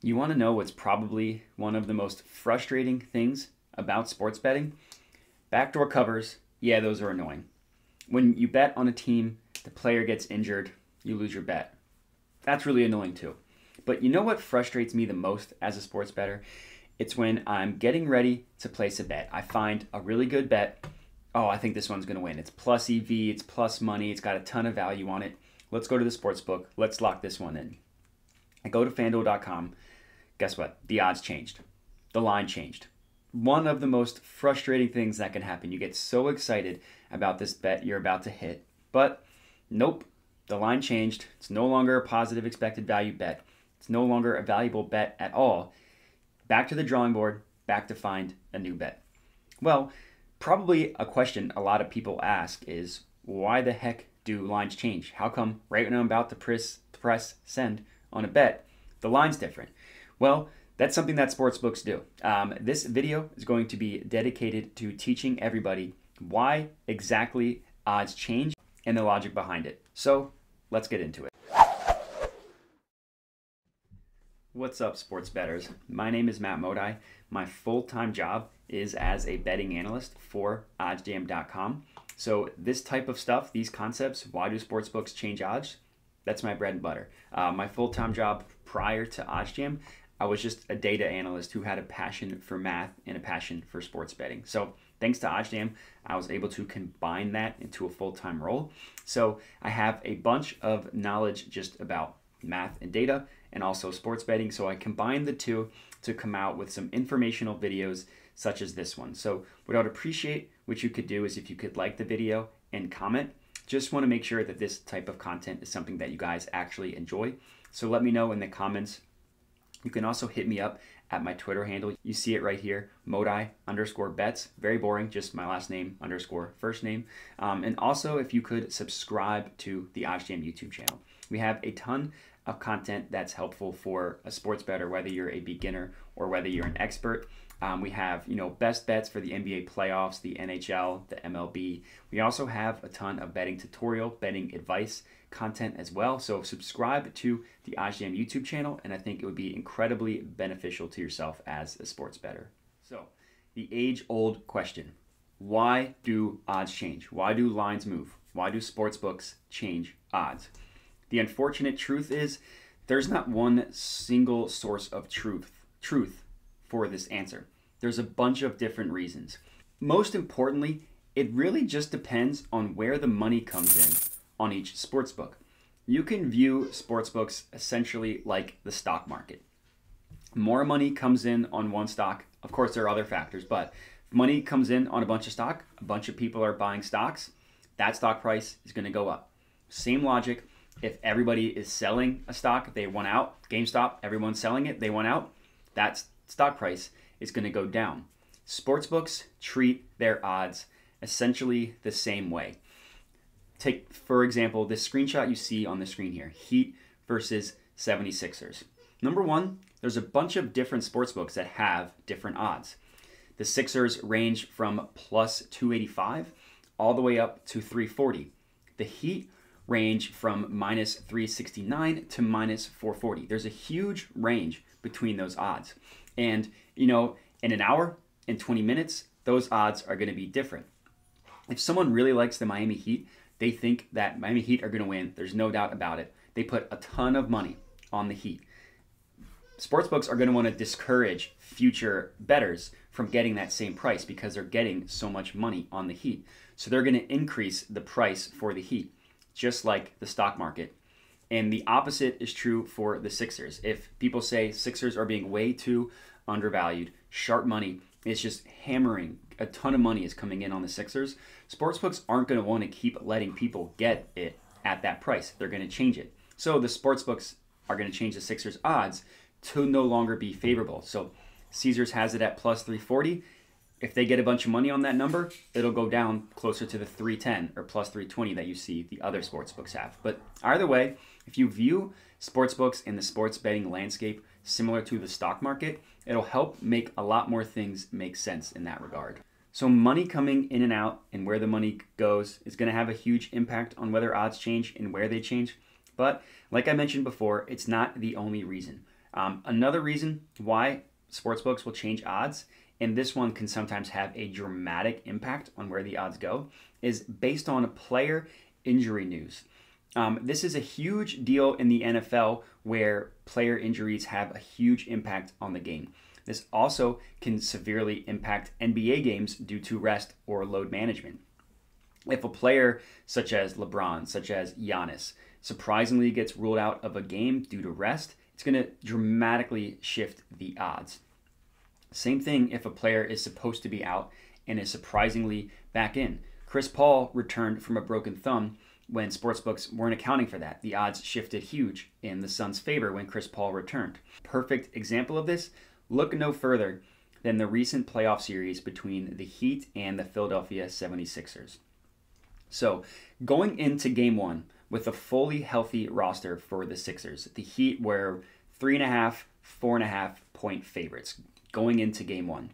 You want to know what's probably one of the most frustrating things about sports betting? Backdoor covers, yeah, those are annoying. When you bet on a team, the player gets injured, you lose your bet. That's really annoying too. But you know what frustrates me the most as a sports bettor? It's when I'm getting ready to place a bet. I find a really good bet. Oh, I think this one's going to win. It's plus EV, it's plus money, it's got a ton of value on it. Let's go to the sports book. Let's lock this one in. I go to FanDuel.com. Guess what? The odds changed. The line changed. One of the most frustrating things that can happen. You get so excited about this bet you're about to hit, but nope, the line changed. It's no longer a positive expected value bet. It's no longer a valuable bet at all. Back to the drawing board, back to find a new bet. Well, probably a question a lot of people ask is, why the heck do lines change? How come right when I'm about to press send on a bet, the line's different? Well, that's something that sportsbooks do. This video is going to be dedicated to teaching everybody why exactly odds change and the logic behind it. So let's get into it. What's up, sports bettors? My name is Matt Modi. My full-time job is as a betting analyst for OddsJam.com. So this type of stuff, these concepts, why do sportsbooks change odds? That's my bread and butter. My full-time job prior to OddsJam, I was just a data analyst who had a passion for math and a passion for sports betting. So thanks to OddsJam, I was able to combine that into a full-time role. So I have a bunch of knowledge just about math and data and also sports betting. So I combined the two to come out with some informational videos such as this one. So what I would appreciate, what you could do is if you could like the video and comment. Just want to make sure that this type of content is something that you guys actually enjoy. So let me know in the comments. You can also hit me up at my Twitter handle. You see it right here, Modi_bets. Very boring, just my last name _ first name. And also if you could subscribe to the OddsJam YouTube channel. We have a ton of content that's helpful for a sports bettor, whether you're a beginner or whether you're an expert. We have, best bets for the NBA playoffs, the NHL, the MLB. We also have a ton of betting tutorial, betting advice content as well. So subscribe to the OddsJam YouTube channel, and I think it would be incredibly beneficial to yourself as a sports bettor. So the age-old question, why do odds change? Why do lines move? Why do sportsbooks change odds? The unfortunate truth is there's not one single source of truth for this answer. There's a bunch of different reasons. Most importantly, it really just depends on where the money comes in on each sportsbook. You can view sportsbooks essentially like the stock market. More money comes in on one stock. Of course, there are other factors, but if money comes in on a bunch of stock, a bunch of people are buying stocks, that stock price is going to go up. Same logic. If everybody is selling a stock, they want out. GameStop, everyone's selling it, they want out. That stock price is going to go down. Sportsbooks treat their odds essentially the same way. Take, for example, this screenshot you see on the screen here, Heat versus 76ers. Number one, there's a bunch of different sportsbooks that have different odds. The Sixers range from plus 285 all the way up to 340. The Heat range from minus 369 to minus 440. There's a huge range between those odds. And, in an hour, in 20 minutes, those odds are going to be different. If someone really likes the Miami Heat, they think that Miami Heat are going to win. There's no doubt about it. They put a ton of money on the Heat. Sportsbooks are going to want to discourage future bettors from getting that same price because they're getting so much money on the Heat. So they're going to increase the price for the Heat, just like the stock market. And the opposite is true for the Sixers. If people say Sixers are being way too undervalued, sharp money is just hammering, a ton of money is coming in on the Sixers, sportsbooks aren't going to want to keep letting people get it at that price. They're going to change it. So the sportsbooks are going to change the Sixers odds to no longer be favorable. So Caesars has it at plus 340. If they get a bunch of money on that number, it'll go down closer to the 310 or plus 320 that you see the other sportsbooks have. But either way, if you view sportsbooks in the sports betting landscape similar to the stock market, it'll help make a lot more things make sense in that regard. So money coming in and out and where the money goes is going to have a huge impact on whether odds change and where they change. But like I mentioned before, it's not the only reason. Another reason why sportsbooks will change odds, and this one can sometimes have a dramatic impact on where the odds go, is based on player injury news. This is a huge deal in the NFL where player injuries have a huge impact on the game. This also can severely impact NBA games due to rest or load management. If a player such as LeBron, such as Giannis, surprisingly gets ruled out of a game due to rest, it's going to dramatically shift the odds. Same thing if a player is supposed to be out and is surprisingly back in. Chris Paul returned from a broken thumb when sportsbooks weren't accounting for that. The odds shifted huge in the Suns' favor when Chris Paul returned. Perfect example of this, look no further than the recent playoff series between the Heat and the Philadelphia 76ers. So going into game one with a fully healthy roster for the Sixers, the Heat were 3.5, 4.5 point favorites going into game one.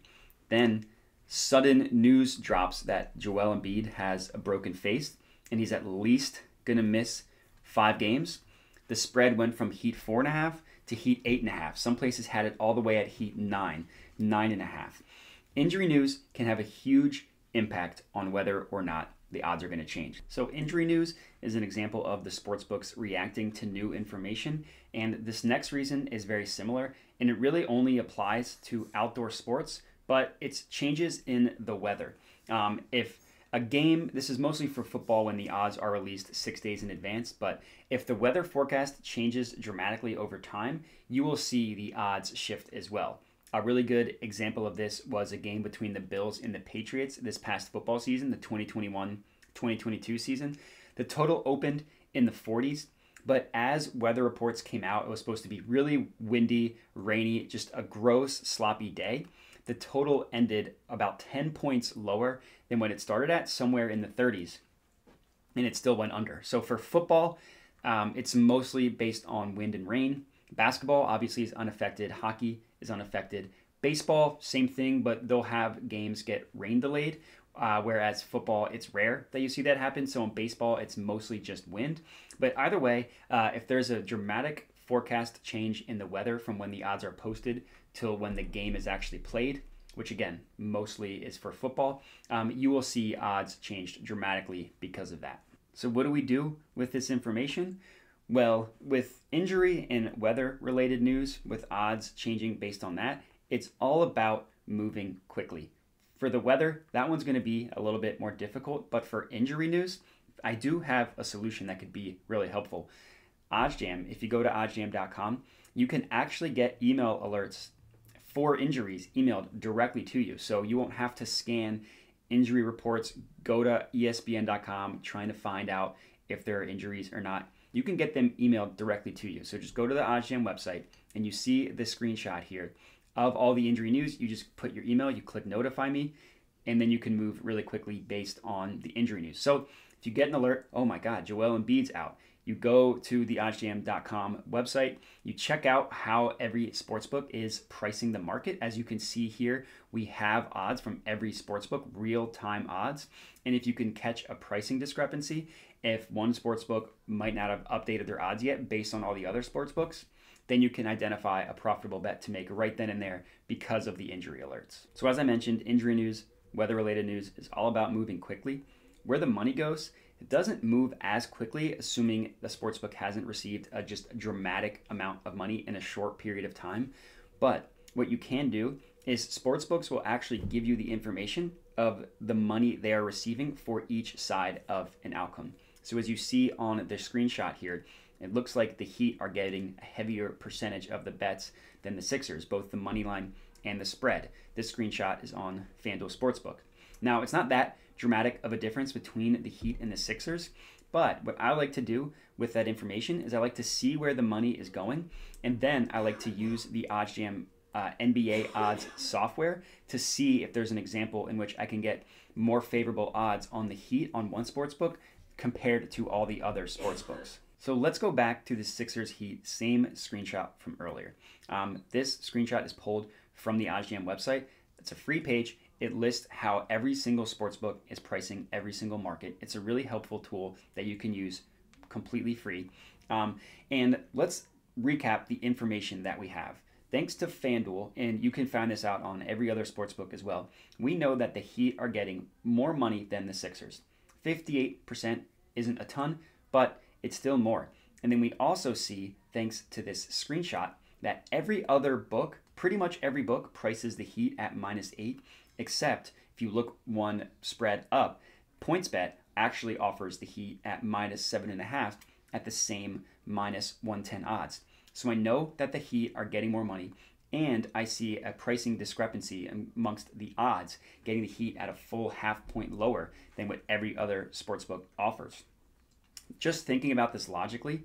Then sudden news drops that Joel Embiid has a broken face and he's at least going to miss 5 games. The spread went from Heat 4.5 to Heat 8.5. Some places had it all the way at Heat 9, 9.5. Injury news can have a huge impact on whether or not the odds are going to change. So injury news is an example of the sportsbooks reacting to new information. And this next reason is very similar, and it really only applies to outdoor sports, but it's changes in the weather. If a game, this is mostly for football when the odds are released 6 days in advance, but if the weather forecast changes dramatically over time, you will see the odds shift as well. A really good example of this was a game between the Bills and the Patriots this past football season, the 2021-2022 season. The total opened in the 40s, but as weather reports came out, it was supposed to be really windy, rainy, just a gross, sloppy day. The total ended about 10 points lower than when it started at, somewhere in the 30s, and it still went under. So for football, it's mostly based on wind and rain. Basketball obviously is unaffected. Hockey is unaffected. Baseball, same thing, but they'll have games get rain delayed, whereas football, it's rare that you see that happen. So in baseball, it's mostly just wind. But either way, if there's a dramatic forecast change in the weather from when the odds are posted till when the game is actually played, which again, mostly is for football, you will see odds change dramatically because of that. So what do we do with this information? Well, with injury and weather-related news, with odds changing based on that, it's all about moving quickly. For the weather, that one's going to be a little bit more difficult, but for injury news, I do have a solution that could be really helpful. OddsJam, if you go to oddsjam.com, you can actually get email alerts for injuries emailed directly to you. So you won't have to scan injury reports, go to ESPN.com trying to find out if there are injuries or not. You can get them emailed directly to you. So just go to the OddsJam website and you see this screenshot here of all the injury news. You just put your email, you click notify me, and then you can move really quickly based on the injury news. So if you get an alert, oh my God, Joel Embiid's out. You go to the oddsjam.com website, you check out how every sportsbook is pricing the market. As you can see here, we have odds from every sportsbook, real-time odds. And if you can catch a pricing discrepancy, if one sportsbook might not have updated their odds yet based on all the other sportsbooks, then you can identify a profitable bet to make right then and there because of the injury alerts. So as I mentioned, injury news, weather-related news is all about moving quickly. Where the money goes, it doesn't move as quickly, assuming the sportsbook hasn't received just a dramatic amount of money in a short period of time. But what you can do is sportsbooks will actually give you the information of the money they are receiving for each side of an outcome. So as you see on the screenshot here, it looks like the Heat are getting a heavier percentage of the bets than the Sixers, both the money line and the spread. This screenshot is on FanDuel Sportsbook. Now, it's not that dramatic of a difference between the Heat and the Sixers, but what I like to do with that information is I like to see where the money is going, and then I like to use the OddsJam NBA odds software to see if there's an example in which I can get more favorable odds on the Heat on one sportsbook compared to all the other sportsbooks. So let's go back to the Sixers Heat, same screenshot from earlier. This screenshot is pulled from the OddsJam website. It's a free page. It lists how every single sportsbook is pricing every single market. It's a really helpful tool that you can use completely free. And let's recap the information that we have. Thanks to FanDuel, and you can find this out on every other sportsbook as well, we know that the Heat are getting more money than the Sixers. 58% isn't a ton, but it's still more. And then we also see, thanks to this screenshot, that every other book, pretty much every book, prices the Heat at -8, except if you look one spread up, PointsBet actually offers the Heat at -7.5 at the same -110 odds. So I know that the Heat are getting more money, and I see a pricing discrepancy amongst the odds, getting the Heat at a full half point lower than what every other sportsbook offers. Just thinking about this logically,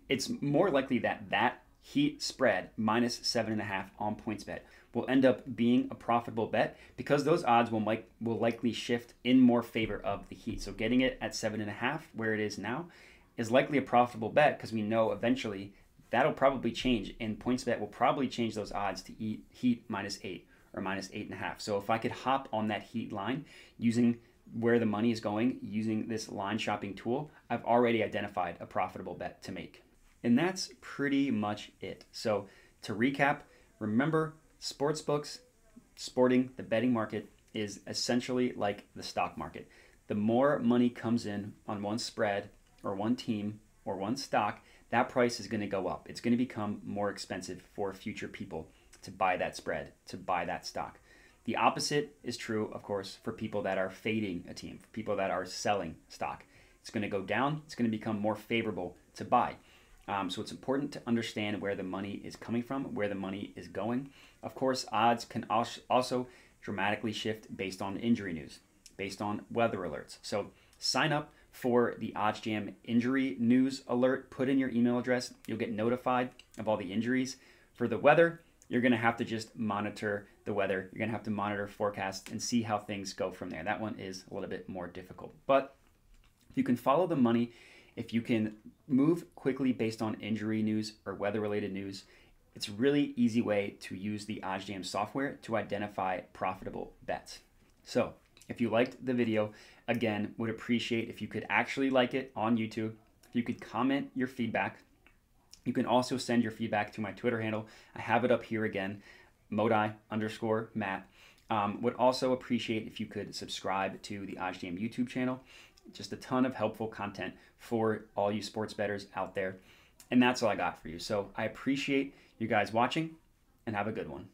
it's more likely that that Heat spread -7.5 on PointsBet will end up being a profitable bet because those odds will likely shift in more favor of the Heat. So getting it at 7.5, where it is now, is likely a profitable bet because we know eventually that'll probably change, and PointsBet will probably change those odds to Heat -8 or -8.5. So if I could hop on that Heat line using where the money is going, using this line shopping tool, I've already identified a profitable bet to make. And that's pretty much it. So to recap, remember, sportsbooks, sporting, the betting market is essentially like the stock market. The more money comes in on one spread or one team or one stock, that price is going to go up. It's going to become more expensive for future people to buy that spread, to buy that stock. The opposite is true, of course, for people that are fading a team, for people that are selling stock. It's going to go down. It's going to become more favorable to buy. So it's important to understand where the money is coming from, where the money is going. Of course, odds can also dramatically shift based on injury news, based on weather alerts. So sign up for the OddsJam injury news alert. Put in your email address. You'll get notified of all the injuries. For the weather, you're going to have to just monitor the weather. You're going to have to monitor forecasts and see how things go from there. That one is a little bit more difficult. But if you can follow the money, if you can move quickly based on injury news or weather-related news, it's a really easy way to use the OddsJam software to identify profitable bets. So if you liked the video, again, would appreciate if you could actually like it on YouTube, if you could comment your feedback. You can also send your feedback to my Twitter handle. I have it up here again, Modi_Matt. Would also appreciate if you could subscribe to the OddsJam YouTube channel. Just a ton of helpful content for all you sports bettors out there. And that's all I got for you. So I appreciate you guys watching, and have a good one.